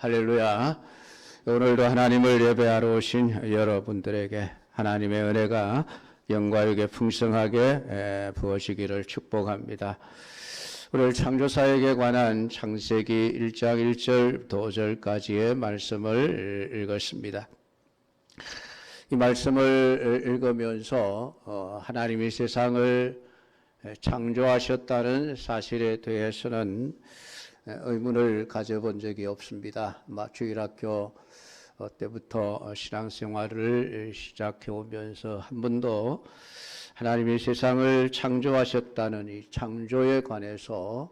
할렐루야. 오늘도 하나님을 예배하러 오신 여러분들에게 하나님의 은혜가 영광에게 풍성하게 부어지기를 축복합니다. 오늘 창조사역에 관한 창세기 1장 1절 5절까지의 말씀을 읽었습니다. 이 말씀을 읽으면서 하나님이 세상을 창조하셨다는 사실에 대해서는 의문을 가져본 적이 없습니다. 주일학교 때부터 신앙생활을 시작해 오면서 한 번도 하나님이 세상을 창조하셨다는 이 창조에 관해서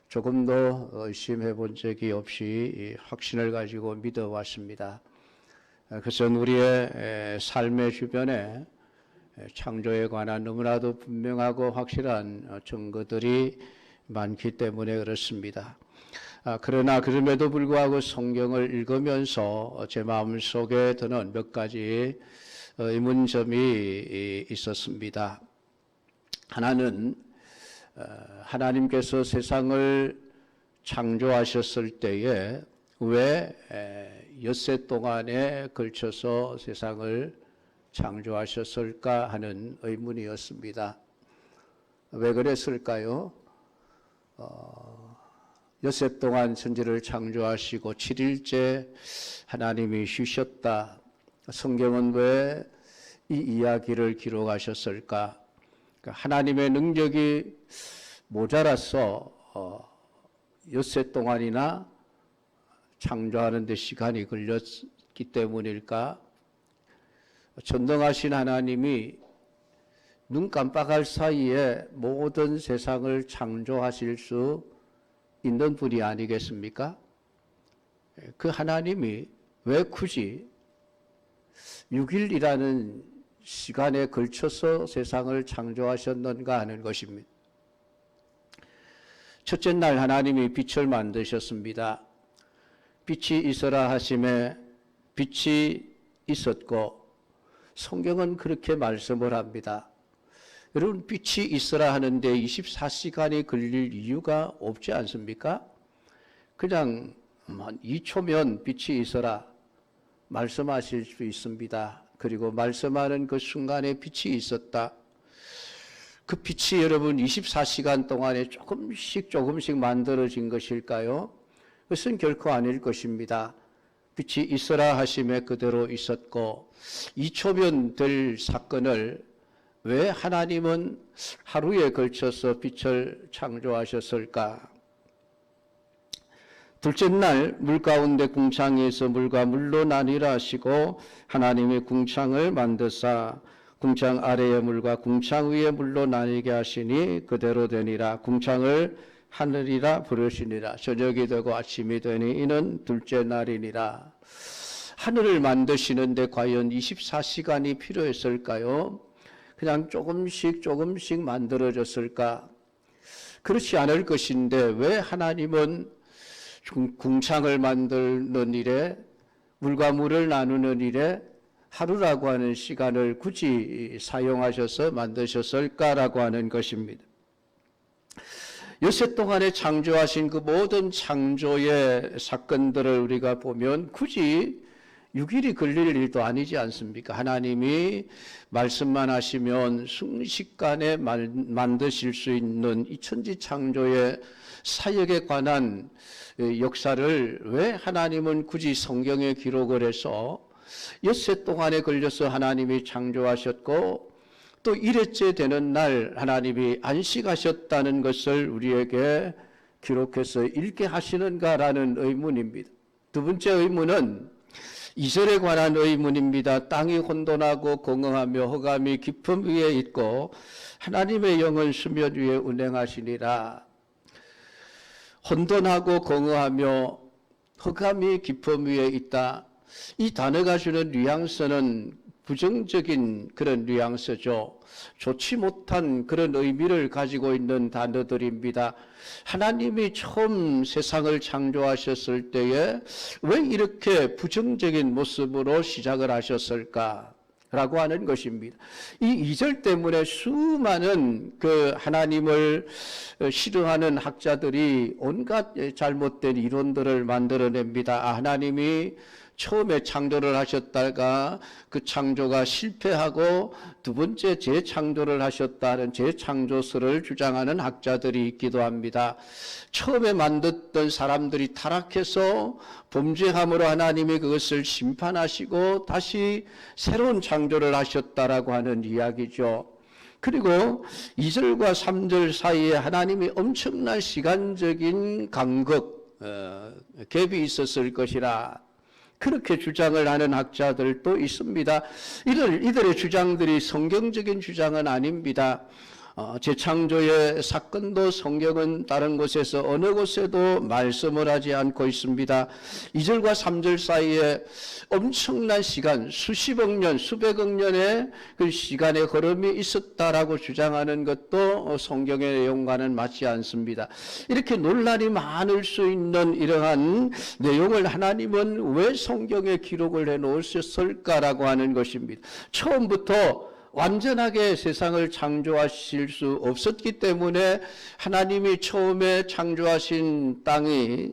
조금도 의심해 본 적이 없이 확신을 가지고 믿어왔습니다. 그것은 우리의 삶의 주변에 창조에 관한 너무나도 분명하고 확실한 증거들이 많기 때문에 그렇습니다. 그러나 그럼에도 불구하고 성경을 읽으면서 제 마음속에 드는 몇 가지 의문점이 있었습니다. 하나는 하나님께서 세상을 창조하셨을 때에 왜 엿새 동안에 걸쳐서 세상을 창조하셨을까 하는 의문이었습니다. 왜 그랬을까요? 엿새 동안 천지를 창조하시고 7일째 하나님이 쉬셨다. 성경은 왜 이 이야기를 기록하셨을까? 하나님의 능력이 모자라서 엿새 동안이나 창조하는 데 시간이 걸렸기 때문일까? 전능하신 하나님이 눈 깜빡할 사이에 모든 세상을 창조하실 수 있는 분이 아니겠습니까? 그 하나님이 왜 굳이 6일이라는 시간에 걸쳐서 세상을 창조하셨는가 하는 것입니다. 첫째 날 하나님이 빛을 만드셨습니다. 빛이 있어라 하심에 빛이 있었고, 성경은 그렇게 말씀을 합니다. 여러분, 빛이 있어라 하는데 24시간이 걸릴 이유가 없지 않습니까? 그냥 2초면 빛이 있어라 말씀하실 수 있습니다. 그리고 말씀하는 그 순간에 빛이 있었다. 그 빛이 여러분 24시간 동안에 조금씩 만들어진 것일까요? 그것은 결코 아닐 것입니다. 빛이 있어라 하심에 그대로 있었고, 2초면 될 사건을 왜 하나님은 하루에 걸쳐서 빛을 창조하셨을까? 둘째 날 물 가운데 궁창에서 물과 물로 나뉘라 하시고 하나님이 궁창을 만드사 궁창 아래의 물과 궁창 위의 물로 나뉘게 하시니 그대로 되니라. 궁창을 하늘이라 부르시니라. 저녁이 되고 아침이 되니 이는 둘째 날이니라. 하늘을 만드시는데 과연 24시간이 필요했을까요? 그냥 조금씩 만들어졌을까? 그렇지 않을 것인데 왜 하나님은 궁창을 만드는 일에, 물과 물을 나누는 일에 하루라고 하는 시간을 굳이 사용하셔서 만드셨을까라고 하는 것입니다. 엿새 동안에 창조하신 그 모든 창조의 사건들을 우리가 보면 굳이 6일이 걸릴 일도 아니지 않습니까? 하나님이 말씀만 하시면 순식간에 만드실 수 있는 이 천지 창조의 사역에 관한 역사를 왜 하나님은 굳이 성경에 기록을 해서 엿새 동안에 걸려서 하나님이 창조하셨고 또 1회째 되는 날 하나님이 안식하셨다는 것을 우리에게 기록해서 읽게 하시는가라는 의문입니다. 두 번째 의문은 2절에 관한 의문입니다. 땅이 혼돈하고 공허하며 흑암이 깊음 위에 있고 하나님의 영은 수면 위에 운행하시니라. 혼돈하고 공허하며 흑암이 깊음 위에 있다. 이 단어가 주는 뉘앙스는 부정적인 그런 뉘앙스죠. 좋지 못한 그런 의미를 가지고 있는 단어들입니다. 하나님이 처음 세상을 창조하셨을 때에 왜 이렇게 부정적인 모습으로 시작을 하셨을까? 라고 하는 것입니다. 이 2절 때문에 수많은 그 하나님을 싫어하는 학자들이 온갖 잘못된 이론들을 만들어냅니다. 하나님이 처음에 창조를 하셨다가 그 창조가 실패하고 두 번째 재창조를 하셨다는 재창조설을 주장하는 학자들이 있기도 합니다. 처음에 만들었던 사람들이 타락해서 범죄함으로 하나님이 그것을 심판하시고 다시 새로운 창조를 하셨다라고 하는 이야기죠. 그리고 2절과 3절 사이에 하나님이 엄청난 시간적인 간극, 갭이 있었을 것이라 그렇게 주장을 하는 학자들도 있습니다. 이들의 주장들이 성경적인 주장은 아닙니다. 재창조의 사건도 성경은 다른 곳에서 어느 곳에도 말씀을 하지 않고 있습니다. 2절과 3절 사이에 엄청난 시간, 수십억 년, 수백억 년의 그 시간의 흐름이 있었다라고 주장하는 것도 성경의 내용과는 맞지 않습니다. 이렇게 논란이 많을 수 있는 이러한 내용을 하나님은 왜 성경에 기록을 해 놓으셨을까라고 하는 것입니다. 처음부터 완전하게 세상을 창조하실 수 없었기 때문에 하나님이 처음에 창조하신 땅이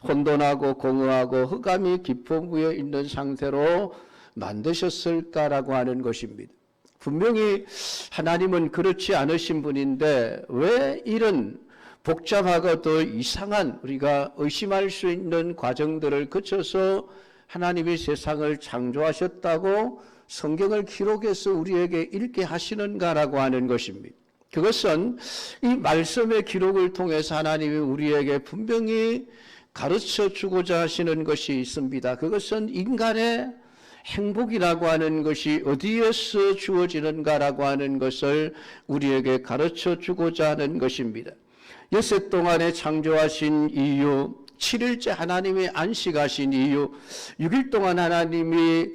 혼돈하고 공허하고 흑암이 깊은 위에 있는 상태로 만드셨을까라고 하는 것입니다. 분명히 하나님은 그렇지 않으신 분인데 왜 이런 복잡하고도 이상한 우리가 의심할 수 있는 과정들을 거쳐서 하나님이 세상을 창조하셨다고 성경을 기록해서 우리에게 읽게 하시는가라고 하는 것입니다. 그것은 이 말씀의 기록을 통해서 하나님이 우리에게 분명히 가르쳐 주고자 하시는 것이 있습니다. 그것은 인간의 행복이라고 하는 것이 어디에서 주어지는가라고 하는 것을 우리에게 가르쳐 주고자 하는 것입니다. 엿새 동안에 창조하신 이유, 7일째 하나님이 안식하신 이유, 6일 동안 하나님이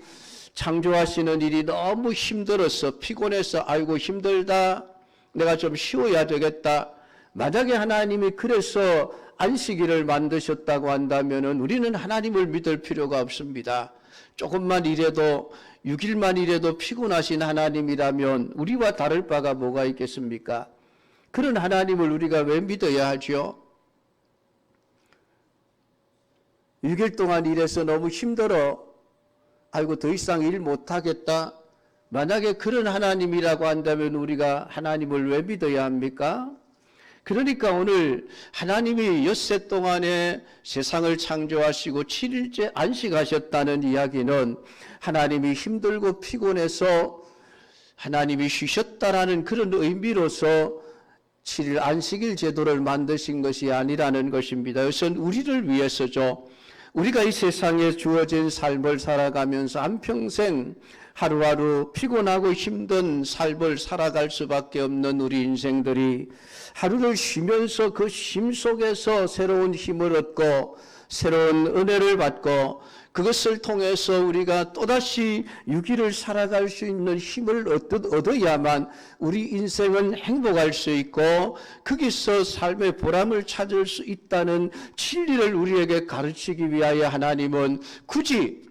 창조하시는 일이 너무 힘들어서 피곤해서 아이고 힘들다, 내가 좀 쉬어야 되겠다. 만약에 하나님이 그래서 안식일을 만드셨다고 한다면 우리는 하나님을 믿을 필요가 없습니다. 조금만 일해도 6일만 일해도 피곤하신 하나님이라면 우리와 다를 바가 뭐가 있겠습니까? 그런 하나님을 우리가 왜 믿어야 하죠? 6일 동안 일해서 너무 힘들어. 아이고 더 이상 일 못하겠다. 만약에 그런 하나님이라고 한다면 우리가 하나님을 왜 믿어야 합니까? 그러니까 오늘 하나님이 엿새 동안에 세상을 창조하시고 7일째 안식하셨다는 이야기는 하나님이 힘들고 피곤해서 하나님이 쉬셨다라는 그런 의미로서 7일 안식일 제도를 만드신 것이 아니라는 것입니다. 이것은 우리를 위해서죠. 우리가 이 세상에 주어진 삶을 살아가면서 한평생 하루하루 피곤하고 힘든 삶을 살아갈 수밖에 없는 우리 인생들이 하루를 쉬면서 그 쉼 속에서 새로운 힘을 얻고 새로운 은혜를 받고 그것을 통해서 우리가 또다시 6일을 살아갈 수 있는 힘을 얻어야만 우리 인생은 행복할 수 있고 거기서 삶의 보람을 찾을 수 있다는 진리를 우리에게 가르치기 위하여 하나님은 굳이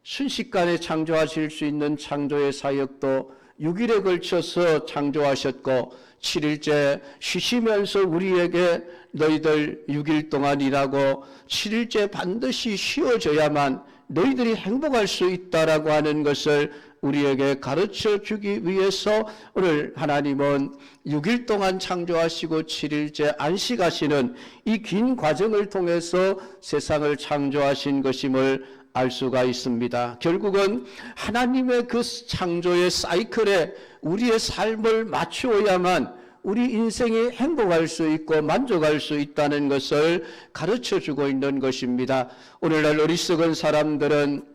순식간에 창조하실 수 있는 창조의 사역도 6일에 걸쳐서 창조하셨고 7일째 쉬시면서 우리에게 너희들 6일 동안 일하고 7일째 반드시 쉬어져야만 너희들이 행복할 수 있다라고 하는 것을 우리에게 가르쳐 주기 위해서 오늘 하나님은 6일 동안 창조하시고 7일째 안식하시는 이 긴 과정을 통해서 세상을 창조하신 것임을 알 수가 있습니다. 결국은 하나님의 그 창조의 사이클에 우리의 삶을 맞추어야만 우리 인생이 행복할 수 있고 만족할 수 있다는 것을 가르쳐주고 있는 것입니다. 오늘날 어리석은 사람들은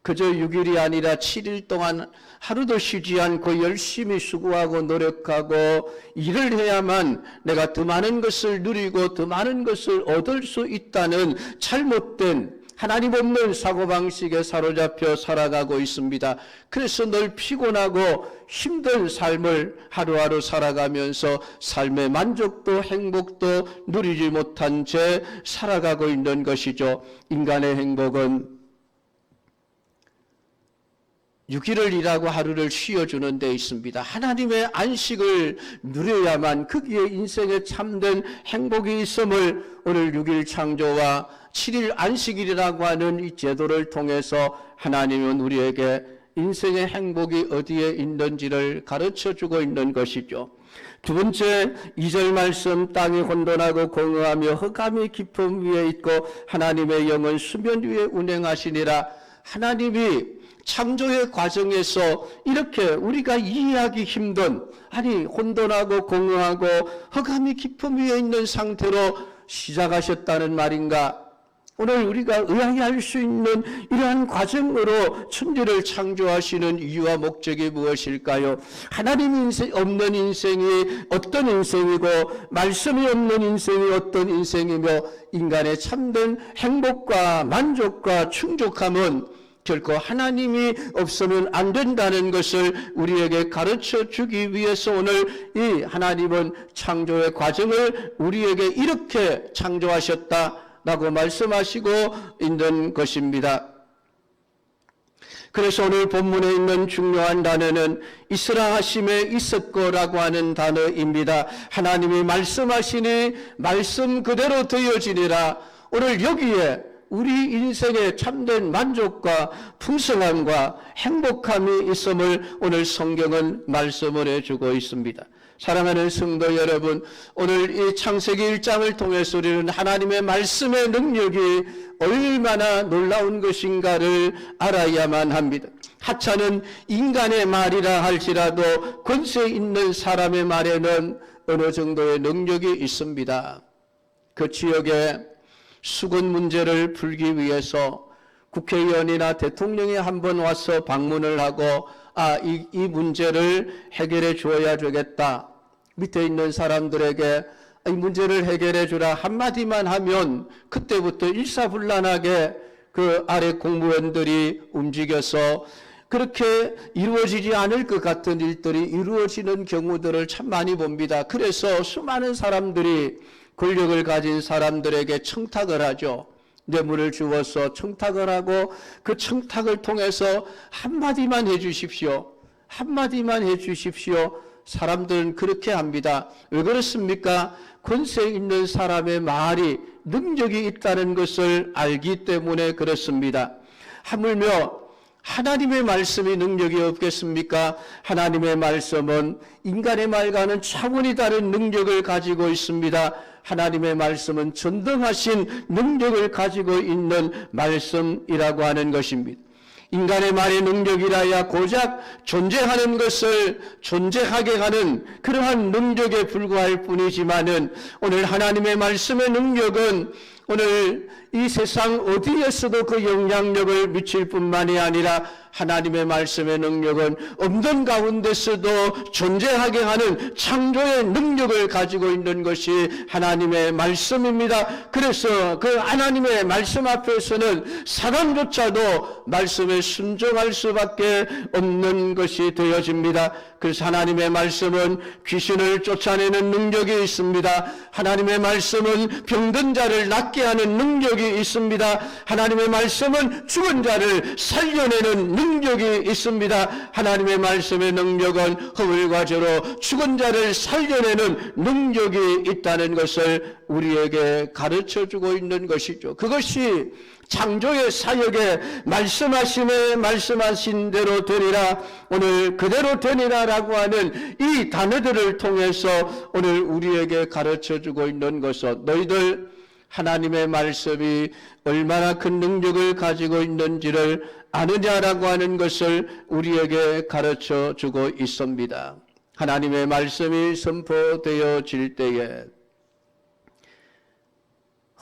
그저 6일이 아니라 7일 동안 하루도 쉬지 않고 열심히 수고하고 노력하고 일을 해야만 내가 더 많은 것을 누리고 더 많은 것을 얻을 수 있다는 잘못된 하나님 없는 사고방식에 사로잡혀 살아가고 있습니다. 그래서 늘 피곤하고 힘든 삶을 하루하루 살아가면서 삶의 만족도 행복도 누리지 못한 채 살아가고 있는 것이죠. 인간의 행복은 6일을 일하고 하루를 쉬어주는 데 있습니다. 하나님의 안식을 누려야만 거기에 인생에 참된 행복이 있음을 오늘 6일 창조와 7일 안식일이라고 하는 이 제도를 통해서 하나님은 우리에게 인생의 행복이 어디에 있는지를 가르쳐주고 있는 것이죠. 두 번째 2절 말씀, 땅이 혼돈하고 공허하며 흑암이 깊음 위에 있고 하나님의 영은 수면 위에 운행하시니라. 하나님이 창조의 과정에서 이렇게 우리가 이해하기 힘든, 혼돈하고 공허하고 흑암이 깊음 위에 있는 상태로 시작하셨다는 말인가? 오늘 우리가 의아해할 수 있는 이러한 과정으로 천지를 창조하시는 이유와 목적이 무엇일까요? 하나님이 없는 인생이 어떤 인생이고 말씀이 없는 인생이 어떤 인생이며 인간의 참된 행복과 만족과 충족함은 결코 하나님이 없으면 안 된다는 것을 우리에게 가르쳐 주기 위해서 오늘 이 하나님은 창조의 과정을 우리에게 이렇게 창조하셨다라고 말씀하시고 있는 것입니다. 그래서 오늘 본문에 있는 중요한 단어는 있으라 하심에 있었고라고 하는 단어입니다. 하나님이 말씀하시니 말씀 그대로 되어지니라. 오늘 여기에 우리 인생의 참된 만족과 풍성함과 행복함이 있음을 오늘 성경은 말씀을 해주고 있습니다. 사랑하는 성도 여러분, 오늘 이 창세기 1장을 통해서 우리는 하나님의 말씀의 능력이 얼마나 놀라운 것인가를 알아야만 합니다. 하찮은 인간의 말이라 할지라도 권세 있는 사람의 말에는 어느 정도의 능력이 있습니다. 그 지역에 수건 문제를 풀기 위해서 국회의원이나 대통령이 한번 와서 방문을 하고 이 문제를 해결해 줘야 되겠다. 밑에 있는 사람들에게 이 문제를 해결해 주라 한마디만 하면 그때부터 일사불란하게 그 아래 공무원들이 움직여서 그렇게 이루어지지 않을 것 같은 일들이 이루어지는 경우들을 참 많이 봅니다. 그래서 수많은 사람들이 권력을 가진 사람들에게 청탁을 하죠. 뇌물을 주어서 청탁을 하고 그 청탁을 통해서 한마디만 해주십시오. 한마디만 해주십시오. 사람들은 그렇게 합니다. 왜 그렇습니까? 권세 있는 사람의 말이 능력이 있다는 것을 알기 때문에 그렇습니다. 하물며 하나님의 말씀이 능력이 없겠습니까? 하나님의 말씀은 인간의 말과는 차원이 다른 능력을 가지고 있습니다. 하나님의 말씀은 전등하신 능력을 가지고 있는 말씀이라고 하는 것입니다. 인간의 말의 능력이라야 고작 존재하는 것을 존재하게 하는 그러한 능력에 불과할 뿐이지만은 오늘 하나님의 말씀의 능력은 오늘 이 세상 어디에서도 그 영향력을 미칠 뿐만이 아니라 하나님의 말씀의 능력은 없는 가운데서도 존재하게 하는 창조의 능력을 가지고 있는 것이 하나님의 말씀입니다. 그래서 그 하나님의 말씀 앞에서는 사람조차도 말씀에 순종할 수밖에 없는 것이 되어집니다. 그래서 하나님의 말씀은 귀신을 쫓아내는 능력이 있습니다. 하나님의 말씀은 병든 자를 낫게 하는 능력이 있습니다. 하나님의 말씀은 죽은 자를 살려내는 능력이 있습니다. 하나님의 말씀의 능력은 허물과 죄로 죽은 자를 살려내는 능력이 있다는 것을 우리에게 가르쳐주고 있는 것이죠. 그것이 창조의 사역에 말씀하심에 말씀하신 대로 되리라, 오늘 그대로 되리라라고 하는 이 단어들을 통해서 오늘 우리에게 가르쳐주고 있는 것은 너희들 하나님의 말씀이 얼마나 큰 능력을 가지고 있는지를 아느냐라고 하는 것을 우리에게 가르쳐주고 있습니다. 하나님의 말씀이 선포되어질 때에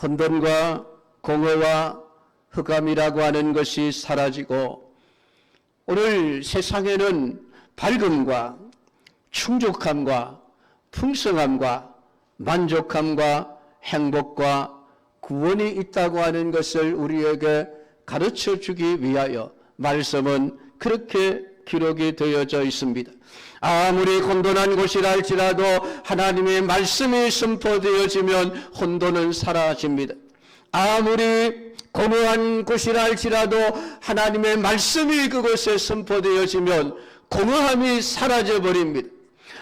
혼돈과 공허와 흑암이라고 하는 것이 사라지고 오늘 세상에는 밝음과 충족함과 풍성함과 만족함과 행복과 구원이 있다고 하는 것을 우리에게 가르쳐 주기 위하여 말씀은 그렇게 기록이 되어져 있습니다. 아무리 혼돈한 곳이라 할지라도 하나님의 말씀이 선포되어지면 혼돈은 사라집니다. 아무리 공허한 곳이라 할지라도 하나님의 말씀이 그곳에 선포되어지면 공허함이 사라져버립니다.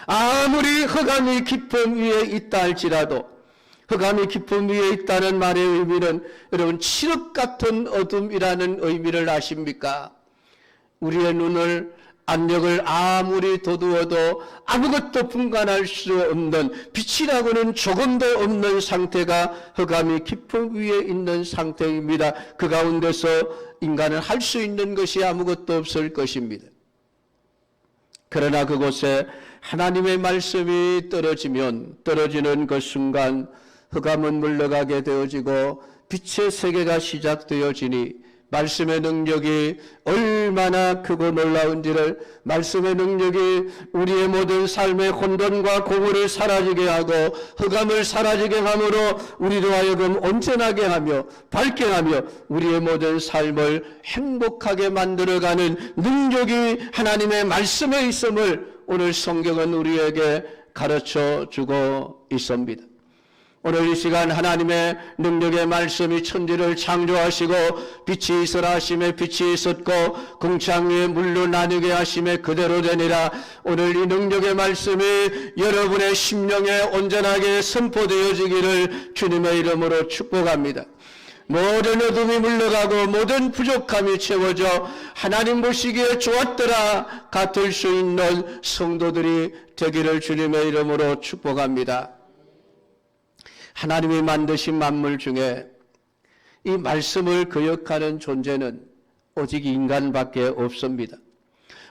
아무리 흑암이 깊음 위에 있다 할지라도, 흑암이 깊음 위에 있다는 말의 의미는 여러분 칠흑 같은 어둠이라는 의미를 아십니까? 우리의 눈을, 압력을 아무리 도두어도 아무것도 분간할 수 없는, 빛이라고는 조금도 없는 상태가 흑암이 깊음 위에 있는 상태입니다. 그 가운데서 인간은 할 수 있는 것이 아무것도 없을 것입니다. 그러나 그곳에 하나님의 말씀이 떨어지는 그 순간 흑암은 물러가게 되어지고 빛의 세계가 시작되어지니 말씀의 능력이 얼마나 크고 놀라운지를, 말씀의 능력이 우리의 모든 삶의 혼돈과 공허를 사라지게 하고 흑암을 사라지게 함으로 우리로 하여금 온전하게 하며 밝게 하며 우리의 모든 삶을 행복하게 만들어가는 능력이 하나님의 말씀에 있음을 오늘 성경은 우리에게 가르쳐 주고 있습니다. 오늘 이 시간 하나님의 능력의 말씀이 천지를 창조하시고 빛이 있으라 하심에 빛이 있었고 궁창 위에 물로 나누게 하심에 그대로 되니라. 오늘 이 능력의 말씀이 여러분의 심령에 온전하게 선포되어지기를 주님의 이름으로 축복합니다. 모든 어둠이 물러가고 모든 부족함이 채워져 하나님 보시기에 좋았더라 같을 수 있는 성도들이 되기를 주님의 이름으로 축복합니다. 하나님이 만드신 만물 중에 이 말씀을 거역하는 존재는 오직 인간밖에 없습니다.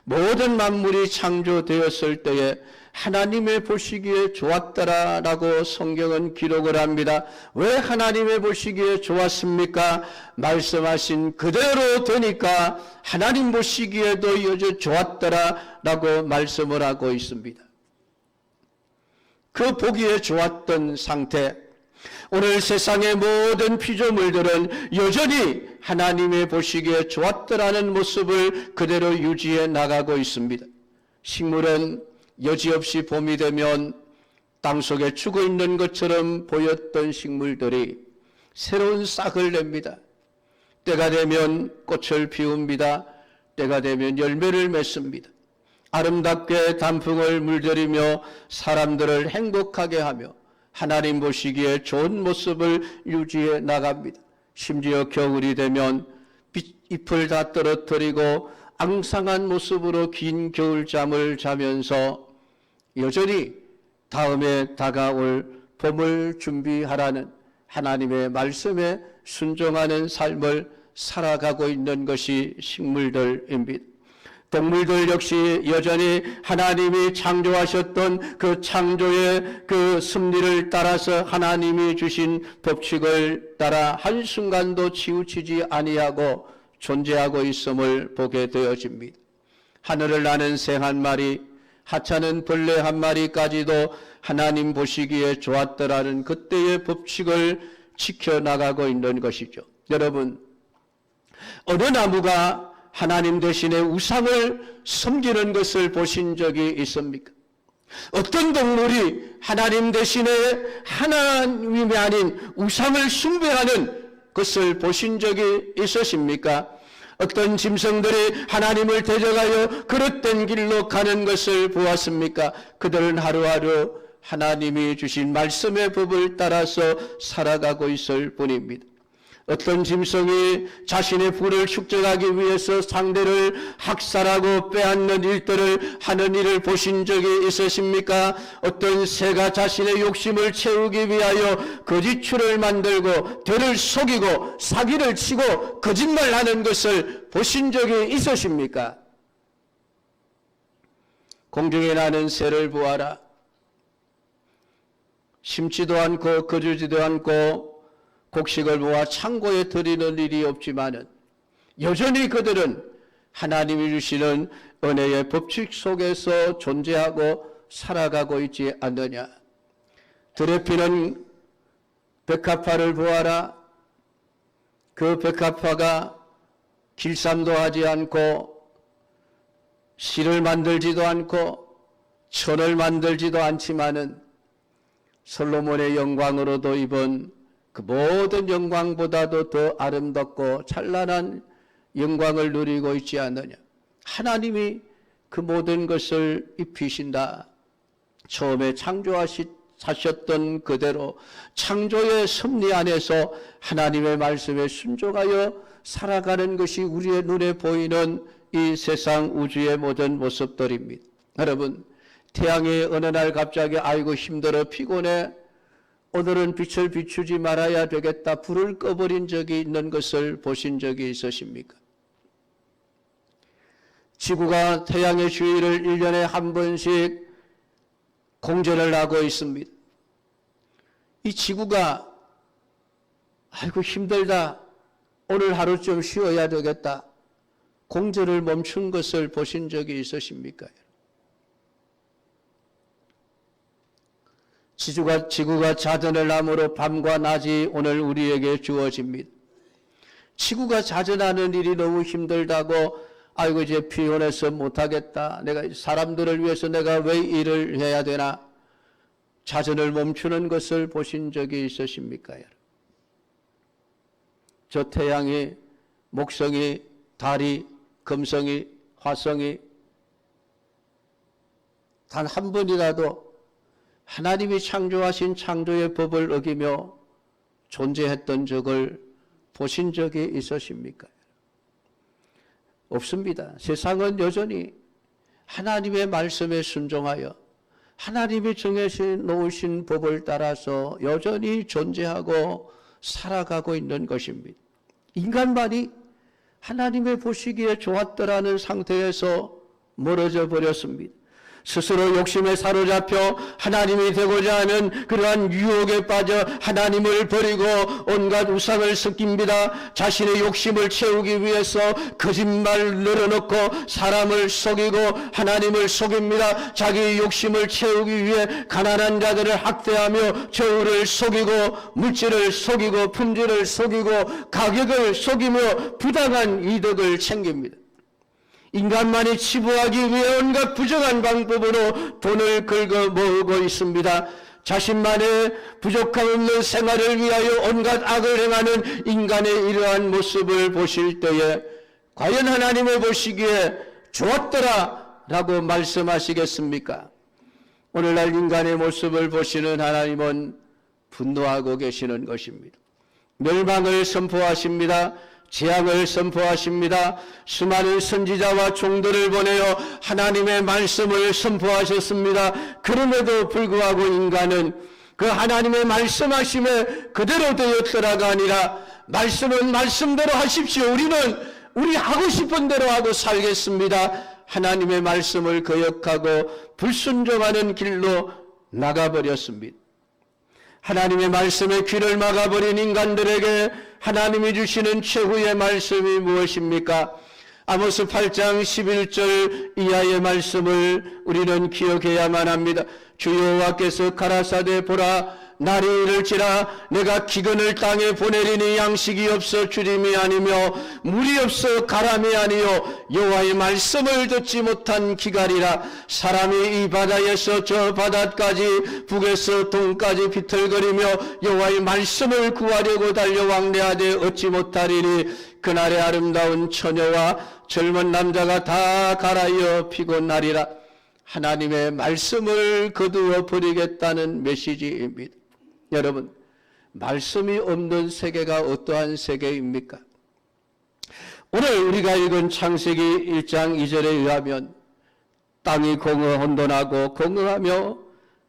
모든 만물이 창조되었을 때에 하나님의 보시기에 좋았더라라고 성경은 기록을 합니다. 왜 하나님의 보시기에 좋았습니까? 말씀하신 그대로 되니까 하나님 보시기에도 여전히 좋았더라라고 말씀을 하고 있습니다. 그 보기에 좋았던 상태, 오늘 세상의 모든 피조물들은 여전히 하나님의 보시기에 좋았더라는 모습을 그대로 유지해 나가고 있습니다. 식물은 여지없이 봄이 되면 땅속에 죽어 있는 것처럼 보였던 식물들이 새로운 싹을 냅니다. 때가 되면 꽃을 피웁니다. 때가 되면 열매를 맺습니다. 아름답게 단풍을 물들이며 사람들을 행복하게 하며 하나님 보시기에 좋은 모습을 유지해 나갑니다. 심지어 겨울이 되면 잎을 다 떨어뜨리고 앙상한 모습으로 긴 겨울잠을 자면서 여전히 다음에 다가올 봄을 준비하라는 하나님의 말씀에 순종하는 삶을 살아가고 있는 것이 식물들입니다. 동물들 역시 여전히 하나님이 창조하셨던 그 창조의 그 섭리를 따라서 하나님이 주신 법칙을 따라 한순간도 치우치지 아니하고 존재하고 있음을 보게 되어집니다. 하늘을 나는 새 한 마리, 하찮은 벌레 한 마리까지도 하나님 보시기에 좋았더라는 그때의 법칙을 지켜나가고 있는 것이죠. 여러분, 어느 나무가 하나님 대신에 우상을 섬기는 것을 보신 적이 있습니까? 어떤 동물이 하나님 대신에 하나님이 아닌 우상을 숭배하는 것을 보신 적이 있으십니까? 어떤 짐승들이 하나님을 대적하여 그릇된 길로 가는 것을 보았습니까? 그들은 하루하루 하나님이 주신 말씀의 법을 따라서 살아가고 있을 뿐입니다. 어떤 짐승이 자신의 부를 축적하기 위해서 상대를 학살하고 빼앗는 일들을 하는 일을 보신 적이 있으십니까? 어떤 새가 자신의 욕심을 채우기 위하여 거짓줄을 만들고 들을 속이고 사기를 치고 거짓말하는 것을 보신 적이 있으십니까? 공중에 나는 새를 보아라. 심지도 않고 거두지도 않고 곡식을 모아 창고에 들이는 일이 없지만은 여전히 그들은 하나님이 주시는 은혜의 법칙 속에서 존재하고 살아가고 있지 않느냐. 들에 피는 백합화를 보아라. 그 백합화가 길쌈도 하지 않고 실을 만들지도 않고 천을 만들지도 않지만은 솔로몬의 영광으로도 입은 그 모든 영광보다도 더 아름답고 찬란한 영광을 누리고 있지 않느냐. 하나님이 그 모든 것을 입히신다. 처음에 창조하셨던 그대로 창조의 섭리 안에서 하나님의 말씀에 순종하여 살아가는 것이 우리의 눈에 보이는 이 세상 우주의 모든 모습들입니다. 여러분, 태양이 어느 날 갑자기 아이고 힘들어 피곤해, 오늘은 빛을 비추지 말아야 되겠다, 불을 꺼버린 적이 있는 것을 보신 적이 있으십니까? 지구가 태양의 주위를 1년에 한 번씩 공전을 하고 있습니다. 이 지구가 아이고 힘들다, 오늘 하루 좀 쉬어야 되겠다, 공전을 멈춘 것을 보신 적이 있으십니까? 지구가 자전을 함으로 밤과 낮이 오늘 우리에게 주어집니다. 지구가 자전하는 일이 너무 힘들다고 아이고 이제 피곤해서 못하겠다, 내가 사람들을 위해서 내가 왜 일을 해야 되나, 자전을 멈추는 것을 보신 적이 있으십니까? 저 태양이, 목성이, 달이, 금성이, 화성이 단 한 번이라도 하나님이 창조하신 창조의 법을 어기며 존재했던 적을 보신 적이 있으십니까? 없습니다. 세상은 여전히 하나님의 말씀에 순종하여 하나님이 정해놓으신 법을 따라서 여전히 존재하고 살아가고 있는 것입니다. 인간만이 하나님의 보시기에 좋았더라는 상태에서 멀어져 버렸습니다. 스스로 욕심에 사로잡혀 하나님이 되고자 하는 그러한 유혹에 빠져 하나님을 버리고 온갖 우상을 섬깁니다. 자신의 욕심을 채우기 위해서 거짓말을 늘어놓고 사람을 속이고 하나님을 속입니다. 자기 욕심을 채우기 위해 가난한 자들을 학대하며 저울을 속이고 물질을 속이고 품질을 속이고 가격을 속이며 부당한 이득을 챙깁니다. 인간만이 치부하기 위해 온갖 부정한 방법으로 돈을 긁어 모으고 있습니다. 자신만의 부족함 없는 생활을 위하여 온갖 악을 행하는 인간의 이러한 모습을 보실 때에 과연 하나님을 보시기에 좋았더라 라고 말씀하시겠습니까? 오늘날 인간의 모습을 보시는 하나님은 분노하고 계시는 것입니다. 멸망을 선포하십니다. 재앙을 선포하십니다. 수많은 선지자와 종들을 보내어 하나님의 말씀을 선포하셨습니다. 그럼에도 불구하고 인간은 그 하나님의 말씀하심에 그대로 되었더라가 아니라 말씀은 말씀대로 하십시오, 우리는 우리 하고 싶은 대로 하고 살겠습니다, 하나님의 말씀을 거역하고 불순종하는 길로 나가버렸습니다. 하나님의 말씀에 귀를 막아버린 인간들에게 하나님이 주시는 최후의 말씀이 무엇입니까? 아모스 8장 11절 이하의 말씀을 우리는 기억해야만 합니다. 주 여호와께서 가라사대 보라, 날이 이를지라 내가 기근을 땅에 보내리니 양식이 없어 주림이 아니며 물이 없어 가람이 아니요 여호와의 말씀을 듣지 못한 기갈이라. 사람이 이 바다에서 저 바다까지 북에서 동까지 비틀거리며 여호와의 말씀을 구하려고 달려 왕래하되 얻지 못하리니 그날의 아름다운 처녀와 젊은 남자가 다 갈아여 피곤하리라. 하나님의 말씀을 거두어 버리겠다는 메시지입니다. 여러분, 말씀이 없는 세계가 어떠한 세계입니까? 오늘 우리가 읽은 창세기 1장 2절에 의하면 땅이 공허 혼돈하고 공허하며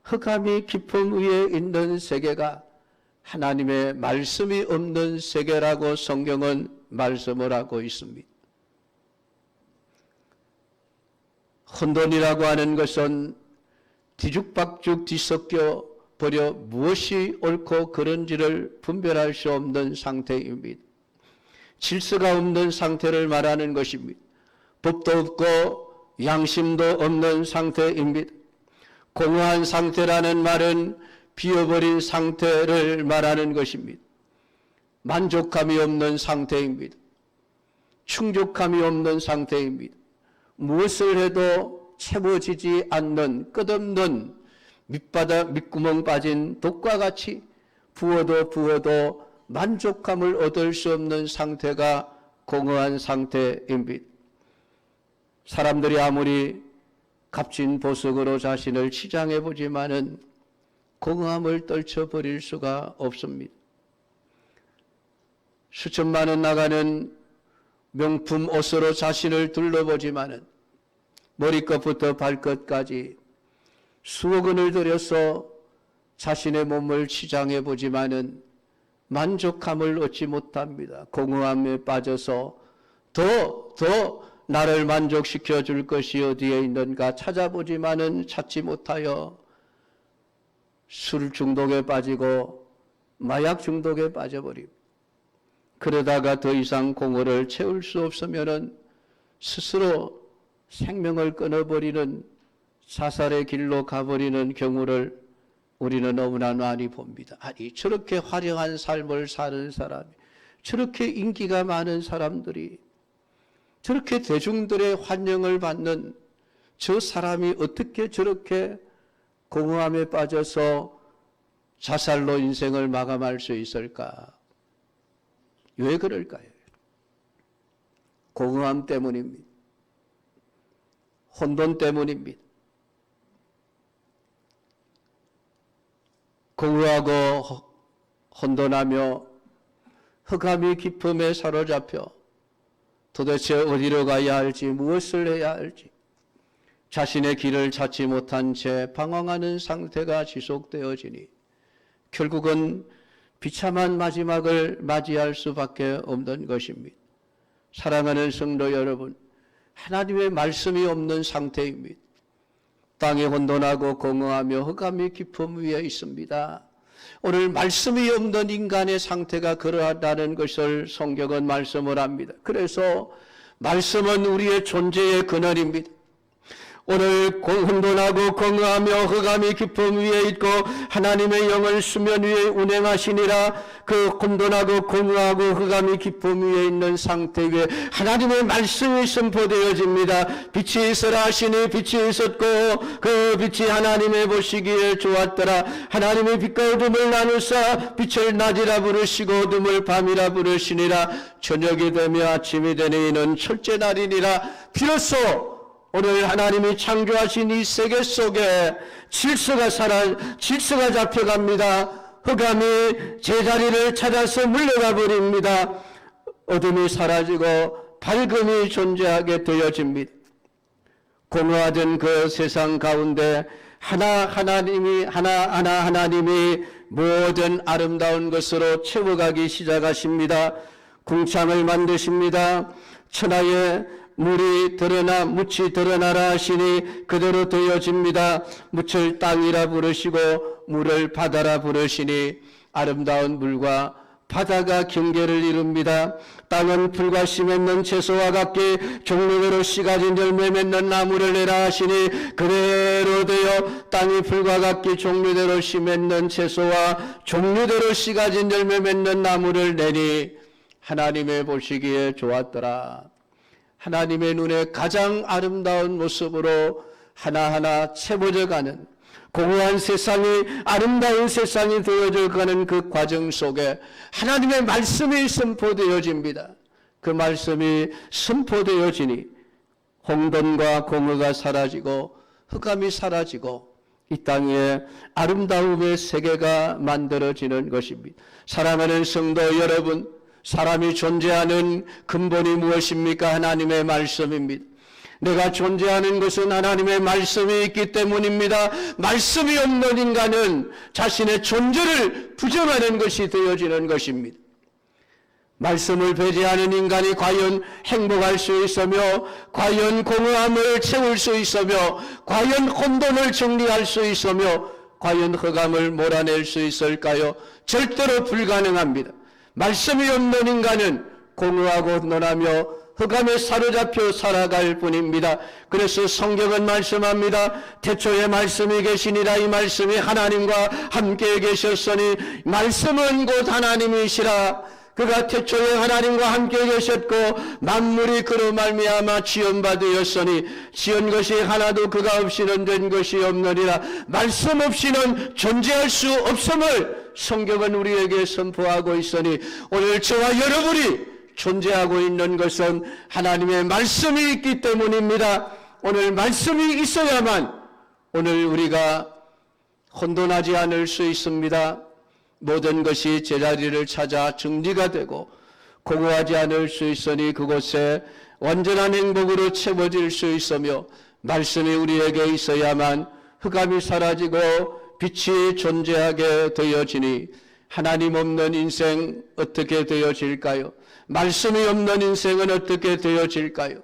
흑암이 깊음 위에 있는 세계가 하나님의 말씀이 없는 세계라고 성경은 말씀을 하고 있습니다. 혼돈이라고 하는 것은 뒤죽박죽 뒤섞여 버려 무엇이 옳고 그른지를 분별할 수 없는 상태입니다. 질서가 없는 상태를 말하는 것입니다. 법도 없고 양심도 없는 상태입니다. 공허한 상태라는 말은 비어버린 상태를 말하는 것입니다. 만족감이 없는 상태입니다. 충족감이 없는 상태입니다. 무엇을 해도 채워지지 않는 끝없는 밑구멍 빠진 독과 같이 부어도 만족감을 얻을 수 없는 상태가 공허한 상태입니다. 사람들이 아무리 값진 보석으로 자신을 치장해 보지만은 공허함을 떨쳐버릴 수가 없습니다. 수천만 원 나가는 명품 옷으로 자신을 둘러보지만은 머리끝부터 발끝까지 수억 원을 들여서 자신의 몸을 치장해 보지만은 만족감을 얻지 못합니다. 공허함에 빠져서 더 나를 만족시켜 줄 것이 어디에 있는가 찾아보지만은 찾지 못하여 술 중독에 빠지고 마약 중독에 빠져버립니다. 그러다가 더 이상 공허를 채울 수 없으면은 스스로 생명을 끊어버리는 자살의 길로 가버리는 경우를 우리는 너무나 많이 봅니다. 아니, 저렇게 화려한 삶을 사는 사람이, 저렇게 인기가 많은 사람들이, 저렇게 대중들의 환영을 받는 저 사람이 어떻게 저렇게 공허함에 빠져서 자살로 인생을 마감할 수 있을까? 왜 그럴까요? 공허함 때문입니다. 혼돈 때문입니다. 공허하고 혼돈하며 흑암이 깊음에 사로잡혀 도대체 어디로 가야 할지, 무엇을 해야 할지 자신의 길을 찾지 못한 채 방황하는 상태가 지속되어지니 결국은 비참한 마지막을 맞이할 수밖에 없는 것입니다. 사랑하는 성도 여러분, 하나님의 말씀이 없는 상태입니다. 땅이 혼돈하고 공허하며 흑암이 깊음 위에 있습니다. 오늘 말씀이 없는 인간의 상태가 그러하다는 것을 성경은 말씀을 합니다. 그래서 말씀은 우리의 존재의 근원입니다. 오늘 혼돈하고 공허하며 흑암이 깊음 위에 있고 하나님의 영을 수면 위에 운행하시니라. 그 혼돈하고 공허하고 흑암이 깊음 위에 있는 상태 위에 하나님의 말씀이 선포되어집니다. 빛이 있으라 하시니 빛이 있었고 그 빛이 하나님의 보시기에 좋았더라. 하나님의 빛과 어둠을 나누사 빛을 낮이라 부르시고 어둠을 밤이라 부르시니라. 저녁이 되며 아침이 되니 이는 첫째 날이니라. 비로소 오늘 하나님이 창조하신 이 세계 속에 질서가 잡혀갑니다. 흑암이 제자리를 찾아서 물러가 버립니다. 어둠이 사라지고 밝음이 존재하게 되어집니다. 공허하던 그 세상 가운데 하나님이 모든 아름다운 것으로 채워가기 시작하십니다. 궁창을 만드십니다. 천하에 물이 드러나 묻이 드러나라 하시니 그대로 되어집니다. 묻을 땅이라 부르시고 물을 바다라 부르시니 아름다운 물과 바다가 경계를 이룹니다. 땅은 풀과 씨 맺는 채소와 같게 종류대로 씨 가진 열매 맺는 나무를 내라 하시니 그대로 되어 땅이 풀과 같게 종류대로 씨 맺는 채소와 종류대로 씨 가진 열매 맺는 나무를 내니 하나님의 보시기에 좋았더라. 하나님의 눈에 가장 아름다운 모습으로 하나하나 채워져가는 공허한 세상이 아름다운 세상이 되어져가는 그 과정 속에 하나님의 말씀이 선포되어집니다. 그 말씀이 선포되어지니 혼돈과 공허가 사라지고 흑암이 사라지고 이 땅에 아름다움의 세계가 만들어지는 것입니다. 사랑하는 성도 여러분, 사람이 존재하는 근본이 무엇입니까? 하나님의 말씀입니다. 내가 존재하는 것은 하나님의 말씀이 있기 때문입니다. 말씀이 없는 인간은 자신의 존재를 부정하는 것이 되어지는 것입니다. 말씀을 배제하는 인간이 과연 행복할 수 있으며 과연 공허함을 채울 수 있으며 과연 혼돈을 정리할 수 있으며 과연 흑암을 몰아낼 수 있을까요? 절대로 불가능합니다. 말씀이 없는 인간은 공허하고 혼돈하며 흑암에 사로잡혀 살아갈 뿐입니다. 그래서 성경은 말씀합니다. 태초에 말씀이 계시니라. 이 말씀이 하나님과 함께 계셨으니 말씀은 곧 하나님이시라. 그가 태초에 하나님과 함께 계셨고 만물이 그로 말미암아 지연받으었으니 지은 것이 하나도 그가 없이는 된 것이 없느니라. 말씀 없이는 존재할 수 없음을 성경은 우리에게 선포하고 있으니 오늘 저와 여러분이 존재하고 있는 것은 하나님의 말씀이 있기 때문입니다. 오늘 말씀이 있어야만 오늘 우리가 혼돈하지 않을 수 있습니다. 모든 것이 제자리를 찾아 정리가 되고 공허하지 않을 수 있으니 그곳에 완전한 행복으로 채워질 수 있으며 말씀이 우리에게 있어야만 흑암이 사라지고 빛이 존재하게 되어지니 하나님 없는 인생 어떻게 되어질까요? 말씀이 없는 인생은 어떻게 되어질까요?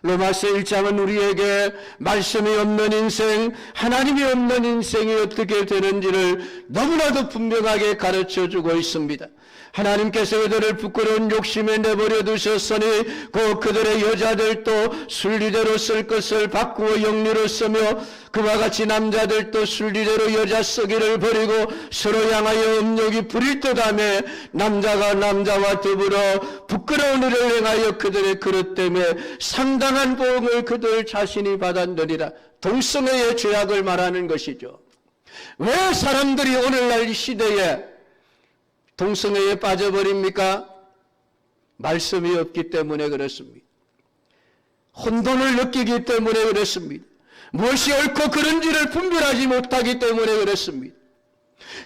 로마서 1장은 우리에게 말씀이 없는 인생, 하나님이 없는 인생이 어떻게 되는지를 너무나도 분명하게 가르쳐주고 있습니다. 하나님께서 그들을 부끄러운 욕심에 내버려 두셨으니 그들의 여자들도 순리대로 쓸 것을 바꾸어 영리로 쓰며 그와 같이 남자들도 순리대로 여자 쓰기를 버리고 서로 향하여 음욕이 부릴 듯하며 남자가 남자와 더불어 부끄러운 일을 행하여 그들의 그릇 때문에 상당한 보응을 그들 자신이 받았느니라. 동성애의 죄악을 말하는 것이죠. 왜 사람들이 오늘날 이 시대에 동성애에 빠져버립니까? 말씀이 없기 때문에 그렇습니다. 혼돈을 느끼기 때문에 그렇습니다. 무엇이 옳고 그른지를 분별하지 못하기 때문에 그렇습니다.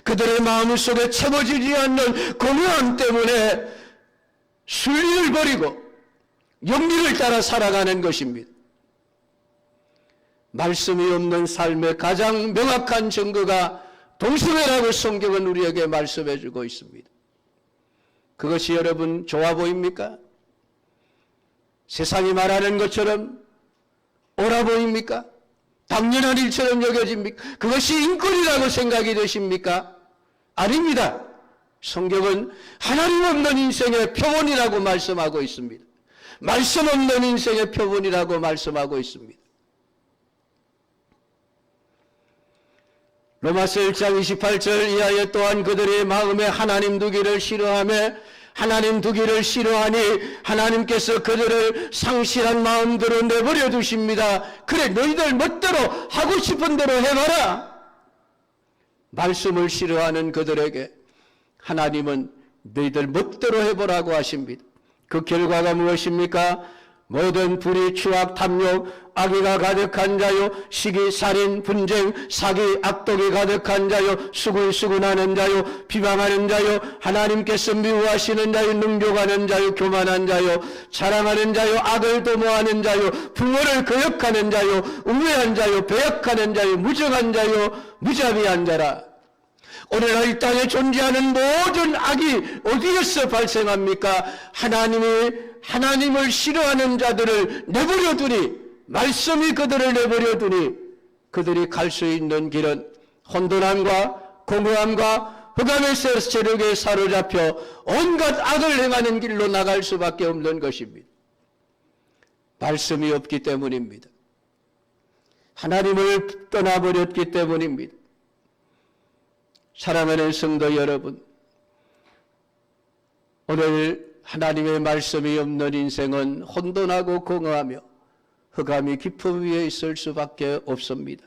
그들의 마음속에 채워지지 않는 공허함 때문에 순리를 버리고 영리를 따라 살아가는 것입니다. 말씀이 없는 삶의 가장 명확한 증거가 동성애라고 성경은 우리에게 말씀해 주고 있습니다. 그것이 여러분 좋아 보입니까? 세상이 말하는 것처럼 옳아 보입니까? 당연한 일처럼 여겨집니까? 그것이 인권이라고 생각이 되십니까? 아닙니다. 성경은 하나님 없는 인생의 표본이라고 말씀하고 있습니다. 말씀 없는 인생의 표본이라고 말씀하고 있습니다. 로마서 1장 28절 이하에 또한 그들의 마음에 하나님 두기를 싫어하며 하나님 두기를 싫어하니 하나님께서 그들을 상실한 마음대로 내버려 두십니다. 그래 너희들 멋대로 하고 싶은 대로 해봐라. 말씀을 싫어하는 그들에게 하나님은 너희들 멋대로 해보라고 하십니다. 그 결과가 무엇입니까? 모든 불의, 추악, 탐욕, 악의가 가득한 자요, 시기, 살인, 분쟁, 사기, 악독이 가득한 자요, 수군수군하는 자요, 비방하는 자요, 하나님께서 미워하시는 자요, 능욕하는 자요, 교만한 자요, 자랑하는 자요, 악을 도모하는 자요, 부모를 거역하는 자요, 우매한 자요, 배역하는 자요, 무정한 자요, 무자비한 자라. 오늘날 이 땅에 존재하는 모든 악이 어디에서 발생합니까? 하나님을 싫어하는 자들을 내버려 두니, 말씀이 그들을 내버려 두니 그들이 갈 수 있는 길은 혼돈함과 공허함과 흑암의 세력에 사로잡혀 온갖 악을 행하는 길로 나갈 수밖에 없는 것입니다. 말씀이 없기 때문입니다. 하나님을 떠나버렸기 때문입니다. 사랑하는 성도 여러분, 오늘 하나님의 말씀이 없는 인생은 혼돈하고 공허하며 흑암이 깊음 위에 있을 수밖에 없습니다.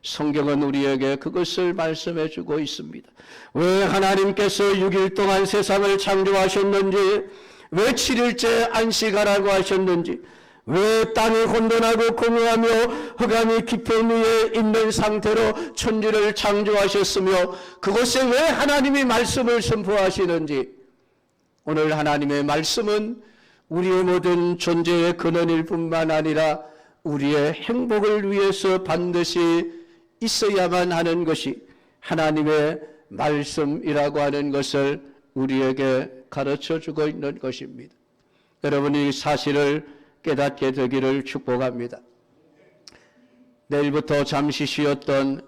성경은 우리에게 그것을 말씀해 주고 있습니다. 왜 하나님께서 6일 동안 세상을 창조하셨는지, 왜 7일째 안식하라고 하셨는지, 왜 땅이 혼돈하고 공허하며 흑암이 깊은 위에 있는 상태로 천지를 창조하셨으며 그곳에 왜 하나님이 말씀을 선포하시는지, 오늘 하나님의 말씀은 우리의 모든 존재의 근원일 뿐만 아니라 우리의 행복을 위해서 반드시 있어야만 하는 것이 하나님의 말씀이라고 하는 것을 우리에게 가르쳐주고 있는 것입니다. 여러분이 이 사실을 깨닫게 되기를 축복합니다. 내일부터 잠시 쉬었던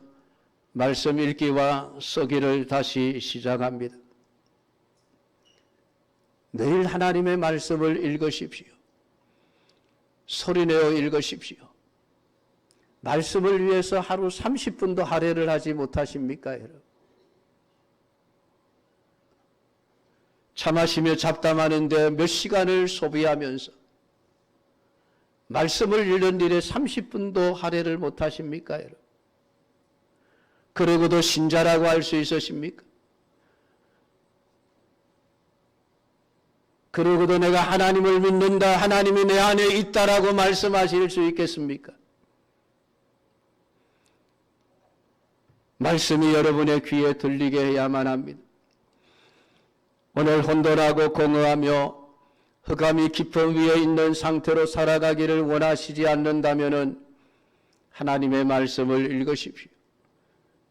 말씀 읽기와 쓰기를 다시 시작합니다. 내일 하나님의 말씀을 읽으십시오. 소리내어 읽으십시오. 말씀을 위해서 하루 30분도 할애를 하지 못하십니까, 여러분? 차 마시며 잡담하는데 몇 시간을 소비하면서 말씀을 읽는 일에 30분도 할애를 못하십니까, 여러분? 그러고도 신자라고 할 수 있으십니까? 그러고도 내가 하나님을 믿는다, 하나님이 내 안에 있다라고 말씀하실 수 있겠습니까? 말씀이 여러분의 귀에 들리게 해야만 합니다. 오늘 혼돈하고 공허하며 흑암이 깊음 위에 있는 상태로 살아가기를 원하시지 않는다면 하나님의 말씀을 읽으십시오.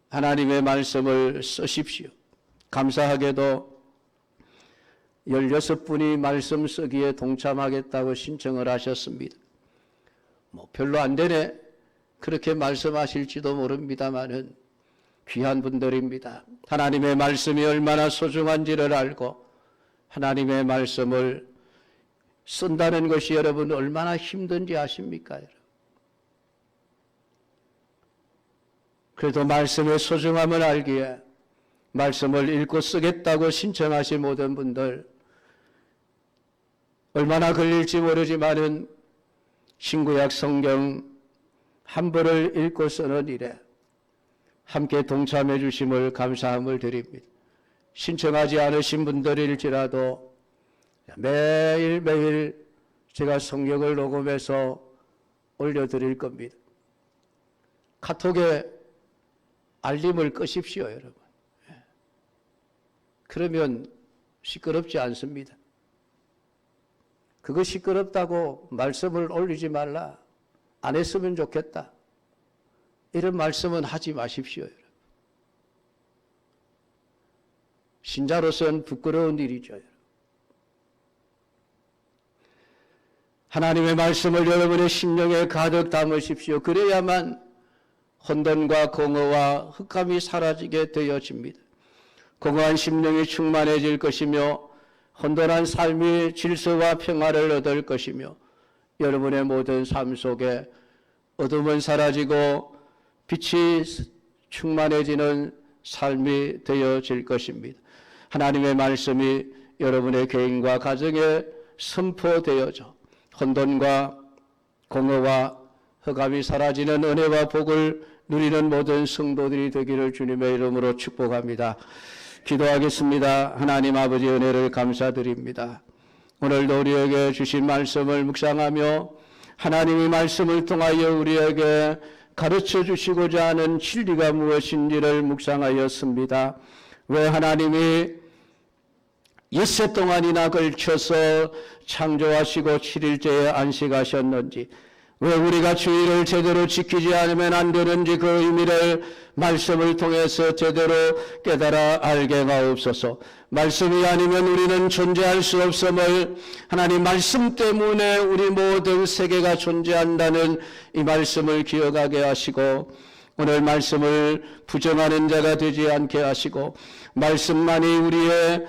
하나님의 말씀을 쓰십시오. 감사하게도 16분이 말씀 쓰기에 동참하겠다고 신청을 하셨습니다. 별로 안 되네, 그렇게 말씀하실지도 모릅니다만은 귀한 분들입니다. 하나님의 말씀이 얼마나 소중한지를 알고 하나님의 말씀을 쓴다는 것이 여러분 얼마나 힘든지 아십니까? 그래도 말씀의 소중함을 알기에 말씀을 읽고 쓰겠다고 신청하신 모든 분들, 얼마나 걸릴지 모르지만은 신구약 성경 한 부를 읽고 쓰는 일에 함께 동참해 주심을 감사함을 드립니다. 신청하지 않으신 분들일지라도 매일매일 제가 성경을 녹음해서 올려드릴 겁니다. 카톡에 알림을 끄십시오, 여러분. 그러면 시끄럽지 않습니다. 그거 시끄럽다고 말씀을 올리지 말라, 안 했으면 좋겠다, 이런 말씀은 하지 마십시오. 신자로서는 부끄러운 일이죠. 하나님의 말씀을 여러분의 심령에 가득 담으십시오. 그래야만 혼돈과 공허와 흑암이 사라지게 되어집니다. 공허한 심령이 충만해질 것이며 혼돈한 삶이 질서와 평화를 얻을 것이며 여러분의 모든 삶 속에 어둠은 사라지고 빛이 충만해지는 삶이 되어질 것입니다. 하나님의 말씀이 여러분의 개인과 가정에 선포되어져 혼돈과 공허와 흑암이 사라지는 은혜와 복을 누리는 모든 성도들이 되기를 주님의 이름으로 축복합니다. 기도하겠습니다. 하나님 아버지, 은혜를 감사드립니다. 오늘도 우리에게 주신 말씀을 묵상하며 하나님의 말씀을 통하여 우리에게 가르쳐 주시고자 하는 진리가 무엇인지를 묵상하였습니다. 왜 하나님이 엿새 동안이나 걸쳐서 창조하시고 7일째에 안식하셨는지, 왜 우리가 주의를 제대로 지키지 않으면 안 되는지 그 의미를 말씀을 통해서 제대로 깨달아 알게 하옵소서. 말씀이 아니면 우리는 존재할 수 없음을, 하나님 말씀 때문에 우리 모든 세계가 존재한다는 이 말씀을 기억하게 하시고, 오늘 말씀을 부정하는 자가 되지 않게 하시고, 말씀만이 우리의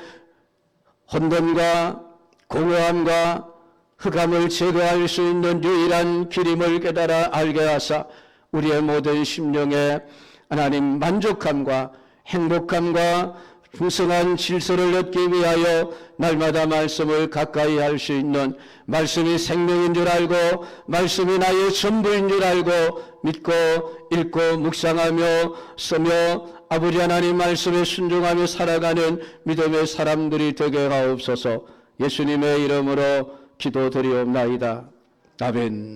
혼돈과 공허함과 흑암을 제거할 수 있는 유일한 길임을 깨달아 알게 하사 우리의 모든 심령에 하나님 만족함과 행복함과 풍성한 질서를 얻기 위하여 날마다 말씀을 가까이 할 수 있는, 말씀이 생명인 줄 알고 말씀이 나의 전부인 줄 알고 믿고 읽고 묵상하며 쓰며 아버지 하나님 말씀에 순종하며 살아가는 믿음의 사람들이 되게 하옵소서. 예수님의 이름으로 기도드리옵나이다. 아멘.